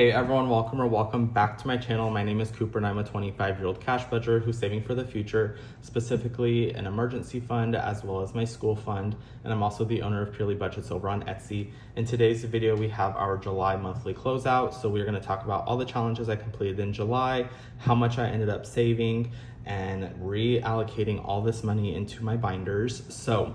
Hey everyone, welcome back to my channel. My name is Cooper and I'm a 25-year-old cash budgeter who's saving for the future, specifically an emergency fund as well as my school fund. And I'm also the owner of Purely Budgets over on Etsy. In today's video, we have our July monthly closeout. So we're gonna talk about all the challenges I completed in July, how much I ended up saving, and reallocating all this money into my binders. So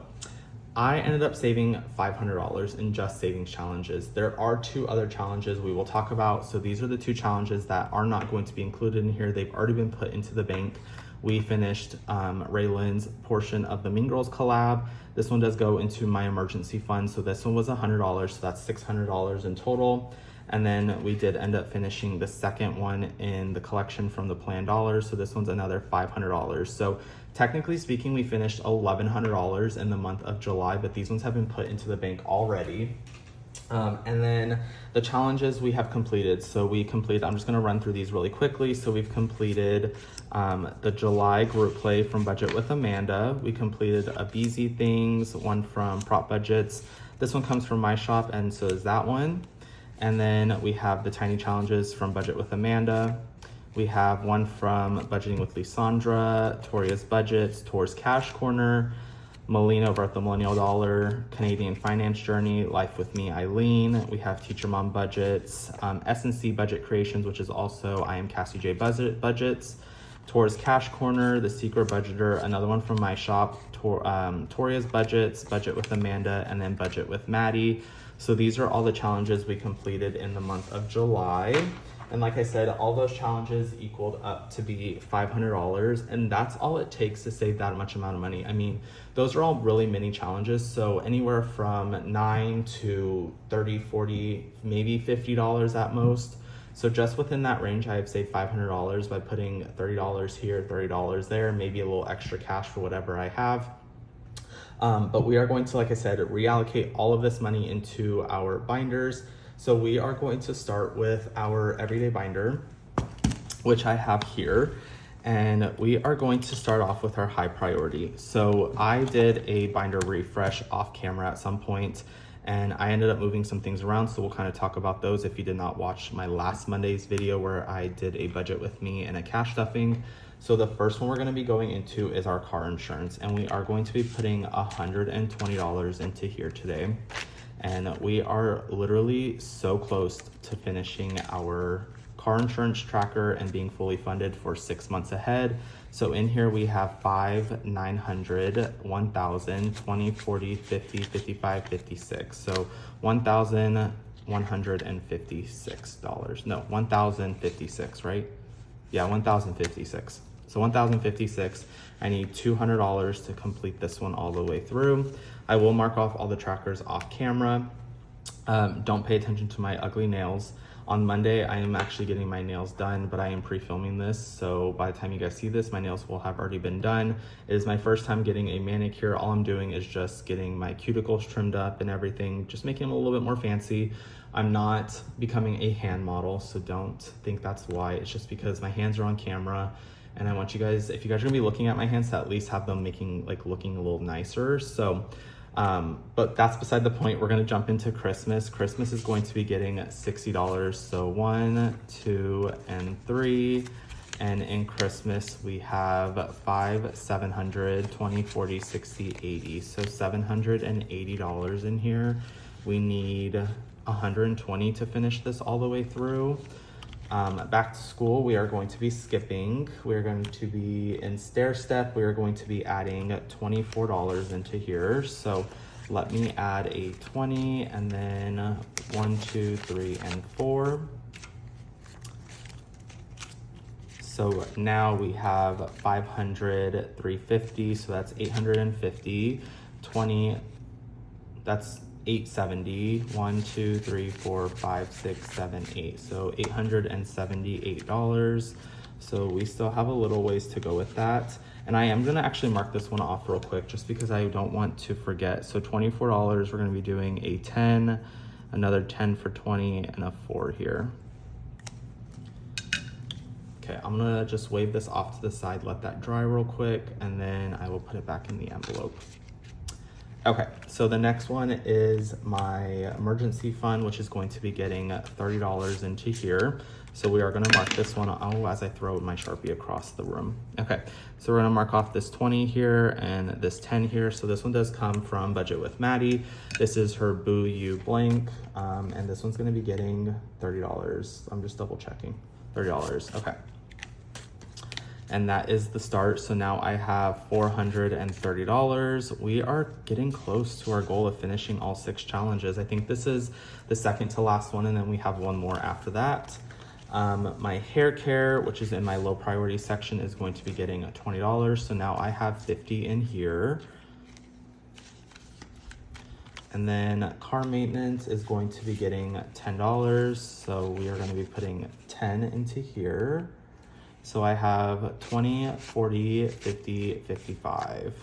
I ended up saving $500 in just savings challenges. There are two other challenges we will talk about. So these are the two challenges that are not going to be included in here. They've already been put into the bank. We finished Raylan's portion of the Mean Girls collab. This one does go into my emergency fund. So this one was $100, so that's $600 in total. And then we did end up finishing the second one in the collection from the Plan Dollars. So this one's another $500. So technically speaking, we finished $1,100 in the month of July, but these ones have been put into the bank already. And then the challenges we have completed. So we completed, I'm just gonna run through these really quickly. So we've completed the July group play from Budget with Amanda. We completed a BZ Things, one from Prop Budgets. This one comes from my shop, and so is that one. And then we have the tiny challenges from Budget with Amanda. We have one from Budgeting with Lysandra, Toria's Budgets, Tor's Cash Corner, Molina over at the Millennial Dollar, Canadian Finance Journey, Life with Me, Eileen. We have Teacher Mom Budgets, S&C Budget Creations, which is also I Am Cassie J Budgets, Tor's Cash Corner, The Secret Budgeter, another one from my shop, Toria's Budgets, Budget with Amanda, and then Budget with Maddie. So these are all the challenges we completed in the month of July. And like I said, all those challenges equaled up to be $500. And that's all it takes to save that much amount of money. I mean, those are all really mini challenges. So anywhere from $9 to $30, $40, maybe $50 at most. So just within that range, I have saved $500 by putting $30 here, $30 there, maybe a little extra cash for whatever I have. But we are going to, like I said, reallocate all of this money into our binders. So we are going to start with our everyday binder, which I have here. And we are going to start off with our high priority. So I did a binder refresh off camera at some point, and I ended up moving some things around. So we'll kind of talk about those if you did not watch my last Monday's video where I did a budget with me and a cash stuffing. So the first one we're going to be going into is our car insurance, and we are going to be putting $120 into here today. And we are literally so close to finishing our car insurance tracker and being fully funded for 6 months ahead. So in here we have 5, 900, 1,000, 20, 40, 50, 55, 56. So $1,156. No, 1,056, right? Yeah, 1,056. So 1,056. I need $200 to complete this one all the way through. I will mark off all the trackers off camera. Don't pay attention to my ugly nails. On Monday, I am actually getting my nails done, but I am pre-filming this. So by the time you guys see this, my nails will have already been done. It is my first time getting a manicure. All I'm doing is just getting my cuticles trimmed up and everything, just making them a little bit more fancy. I'm not becoming a hand model, so don't think that's why. It's just because my hands are on camera. And I want you guys, if you guys are gonna be looking at my hands, to at least have them looking a little nicer. So, but that's beside the point. We're gonna jump into Christmas. Christmas is going to be getting $60. So 1, 2, and 3. And in Christmas, we have 5, 700, 20, 40, 60, 80. So $780 in here. We need 120 to finish this all the way through. Back to school, we are going to be skipping. We're going to be in stair step. We are going to be adding $24 into here. So let me add a 20 and then 1, 2, 3, and 4. So now we have 500, 350. So that's 850, 20, that's 870, 1, 2, 3, 4, 5, 6, 7, 8. So $878. So we still have a little ways to go with that. And I am gonna actually mark this one off real quick just because I don't want to forget. So $24, we're gonna be doing a 10, another 10 for 20, and a 4 here. Okay, I'm gonna just wave this off to the side, let that dry real quick, and then I will put it back in the envelope. Okay, so the next one is my emergency fund, which is going to be getting $30 into here. So we are gonna mark this one, as I throw my Sharpie across the room. Okay, so we're gonna mark off this 20 here and this 10 here. So this one does come from Budget with Maddie. This is her Boo You blank, and this one's gonna be getting $30. I'm just double checking, $30, okay. And that is the start. So now I have $430. We are getting close to our goal of finishing all 6 challenges. I think this is the second to last one, and then we have one more after that. My hair care, which is in my low priority section, is going to be getting $20. So now I have 50 in here. And then car maintenance is going to be getting $10. So we are going to be putting 10 into here. So I have 20, 40, 50, 55,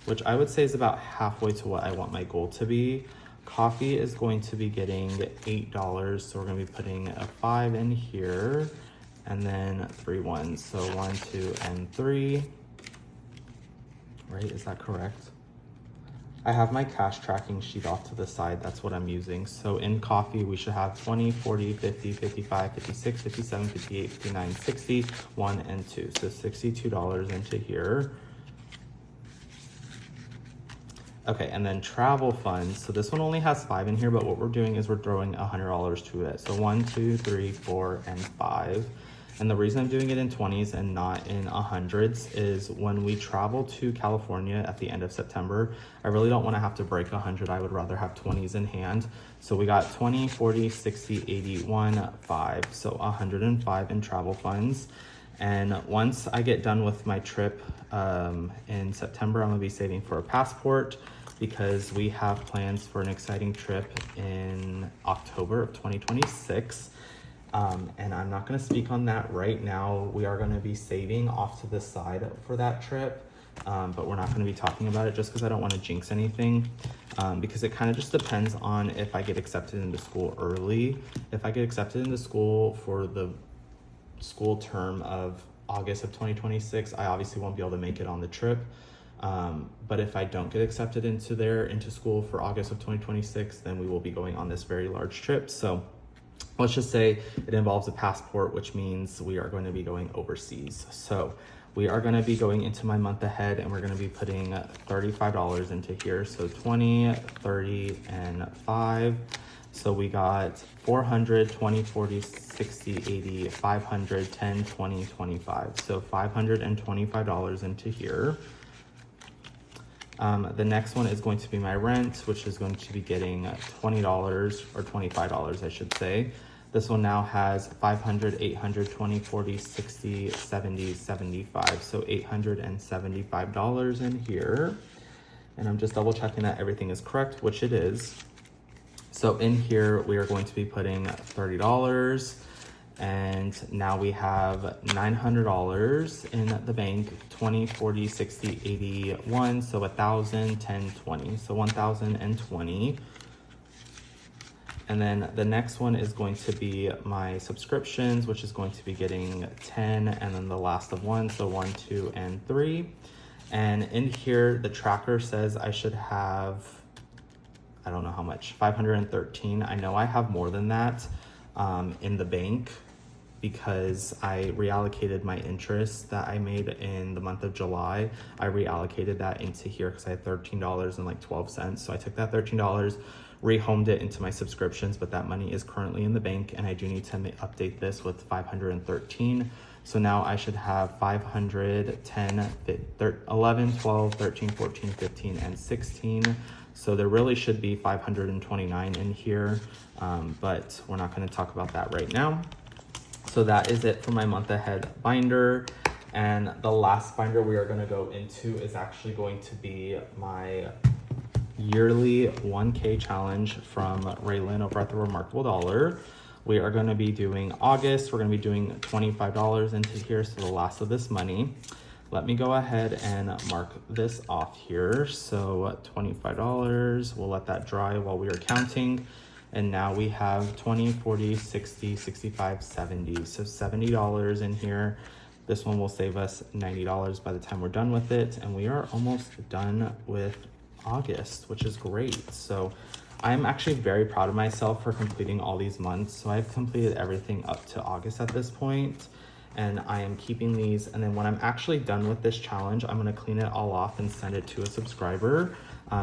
which I would say is about halfway to what I want my goal to be. Coffee is going to be getting $8. So we're gonna be putting a 5 in here and then 3 ones. So 1, 2, and 3, right? Is that correct? I have my cash tracking sheet off to the side. That's what I'm using. So in coffee, we should have 20, 40, 50, 55, 56, 57, 58, 59, 60, 1, and 2. So $62 into here. Okay, and then travel funds. So this one only has 5 in here, but what we're doing is we're throwing $100 to it. So 1, 2, 3, 4, and 5. And the reason I'm doing it in 20s and not in 100s is when we travel to California at the end of September, I really don't want to have to break 100. I would rather have 20s in hand. So we got 20, 40, 60, 80, 1, 5. So 105 in travel funds. And once I get done with my trip in September, I'm gonna be saving for a passport because we have plans for an exciting trip in October of 2026. And I'm not gonna speak on that right now. We are gonna be saving off to the side for that trip, but we're not gonna be talking about it just because I don't wanna jinx anything, because it kind of just depends on if I get accepted into school early. If I get accepted into school for the school term of August of 2026, I obviously won't be able to make it on the trip. But if I don't get accepted into school for August of 2026, then we will be going on this very large trip. So let's just say it involves a passport, which means we are going to be going overseas. So we are going to be going into my month ahead and we're going to be putting $35 into here. So 20, 30, and 5. So we got 400, 20, 40, 60, 80, 500, 10, 20, 25. So $525 into here. The next one is going to be my rent, which is going to be getting $20 or $25, I should say. This one now has 500, 800, 20, 40, 60, 70, 75. So $875 in here. And I'm just double checking that everything is correct, which it is. So in here, we are going to be putting $30. And now we have $900 in the bank, 20, 40, 60, 81. So 1,000, 10, 20. So 1,020. And then the next one is going to be my subscriptions, which is going to be getting 10, and then the last of 1, so 1, 2, and 3. And in here, the tracker says I should have, I don't know how much, 513. I know I have more than that in the bank because I reallocated my interest that I made in the month of July. I reallocated that into here because I had $13.12. So I took that $13, rehomed it into my subscriptions, but that money is currently in the bank and I do need to update this with 513. So now I should have 500, 10, 11, 12, 13, 14, 15, and 16. So there really should be 529 in here, but we're not going to talk about that right now. So that is it for my month ahead binder. And the last binder we are going to go into is actually going to be my yearly 1K challenge from Raylan over at the Remarkable Dollar. We are going to be doing August. We're going to be doing $25 into here, so the last of this money. Let me go ahead and mark this off here. So $25, we'll let that dry while we are counting. And now we have 20, 40, 60, 65, 70. So $70 in here. This one will save us $90 by the time we're done with it. And we are almost done with August, which is great. So I'm actually very proud of myself for completing all these months. So I've completed everything up to August at this point, and I am keeping these. And then when I'm actually done with this challenge, I'm gonna clean it all off and send it to a subscriber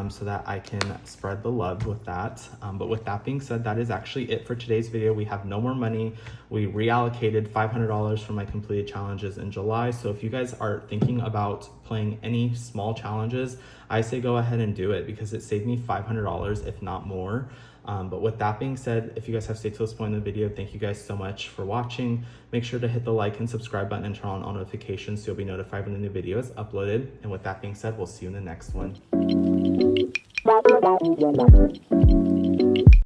so that I can spread the love with that. But with that being said, that is actually it for today's video. We have no more money. We reallocated $500 from my completed challenges in July. So if you guys are thinking about playing any small challenges, I say go ahead and do it because it saved me $500, if not more. But with that being said, if you guys have stayed to this point in the video, thank you guys so much for watching. Make sure to hit the like and subscribe button and turn on all notifications so you'll be notified when the new video is uploaded. And with that being said, we'll see you in the next one.